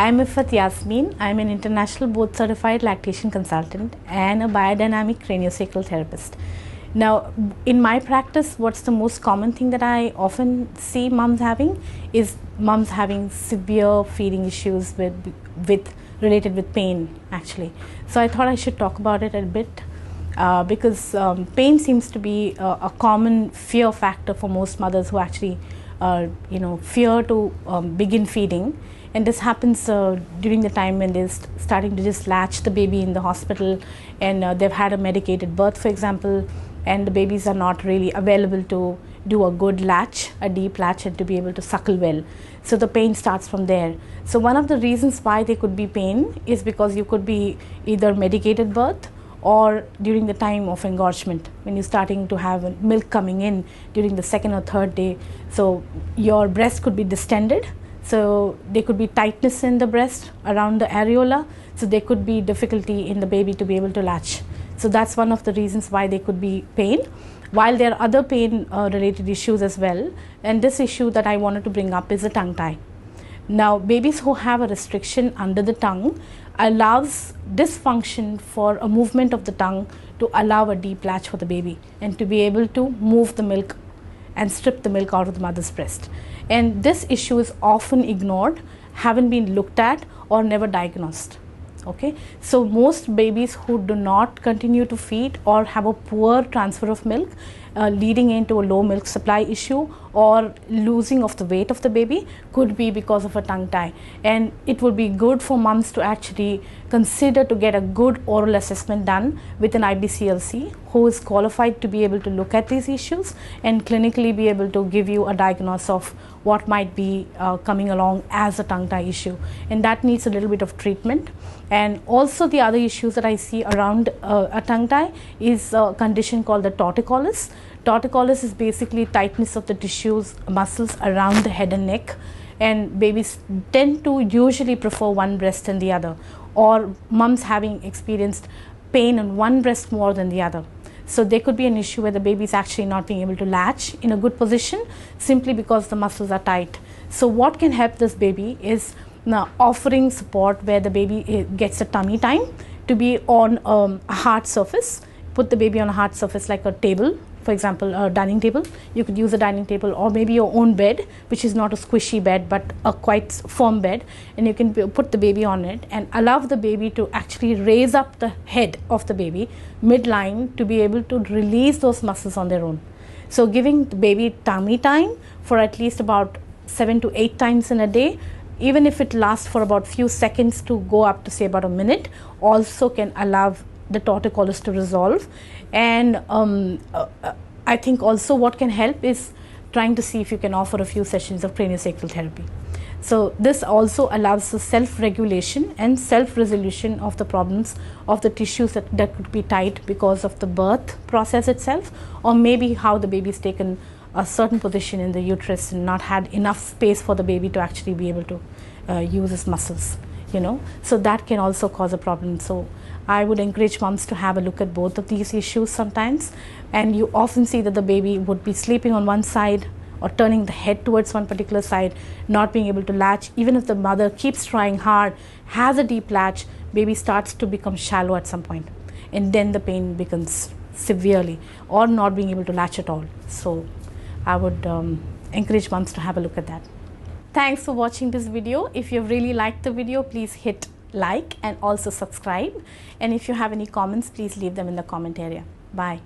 I'm Effath Yasmin. I'm an international board certified lactation consultant and a biodynamic craniosacral therapist. Now, in my practice, what's the most common thing that I often see moms having is moms having severe feeding issues related with pain, actually. So I thought I should talk about it a bit because pain seems to be a common fear factor for most mothers who actually fear to begin feeding. And this happens during the time when they're starting to just latch the baby in the hospital, and they've had a medicated birth, for example, and the babies are not really available to do a good latch, a deep latch, and to be able to suckle well. So the pain starts from there. So one of the reasons why there could be pain is because you could be either medicated birth or during the time of engorgement, when you're starting to have milk coming in during the second or third day. So your breast could be distended. So there could be tightness in the breast around the areola. So there could be difficulty in the baby to be able to latch. So that's one of the reasons why there could be pain. While there are other pain related issues as well. And this issue that I wanted to bring up is a tongue tie. Now, babies who have a restriction under the tongue allows dysfunction for a movement of the tongue to allow a deep latch for the baby and to be able to move the milk and strip the milk out of the mother's breast. And this issue is often ignored, haven't been looked at, or never diagnosed. Okay, so most babies who do not continue to feed or have a poor transfer of milk, leading into a low milk supply issue or losing of the weight of the baby, could be because of a tongue tie. And it would be good for moms to actually consider to get a good oral assessment done with an IBCLC who is qualified to be able to look at these issues and clinically be able to give you a diagnosis of what might be coming along as a tongue tie issue. And that needs a little bit of treatment. And also the other issues that I see around a tongue tie is a condition called the torticollis. Torticollis is basically tightness of the tissues, muscles around the head and neck, and babies tend to usually prefer one breast than the other, or mums having experienced pain in one breast more than the other. So there could be an issue where the baby is actually not being able to latch in a good position simply because the muscles are tight. So what can help this baby is offering support where the baby gets a tummy time to be on a hard surface. Put the baby on a hard surface like a table, for example, a dining table. You could use a dining table or maybe your own bed, which is not a squishy bed but a quite firm bed, and you can put the baby on it and allow the baby to actually raise up the head of the baby midline to be able to release those muscles on their own. So giving the baby tummy time for at least about 7 to 8 times in a day, even if it lasts for about few seconds to go up to say about a minute, also can allow the torticollis to resolve. And I think also what can help is trying to see if you can offer a few sessions of craniosacral therapy. So this also allows the self-regulation and self-resolution of the problems of the tissues that could be tight because of the birth process itself, or maybe how the baby is taken a certain position in the uterus and not had enough space for the baby to actually be able to use his muscles, so that can also cause a problem. So I would encourage moms to have a look at both of these issues sometimes. And you often see that the baby would be sleeping on one side or turning the head towards one particular side, not being able to latch. Even if the mother keeps trying hard, has a deep latch, baby starts to become shallow at some point, and then the pain becomes severely, or not being able to latch at all. So I would encourage moms to have a look at that. Thanks for watching this video. If you really liked the video, please hit like and also subscribe. And if you have any comments, please leave them in the comment area. Bye.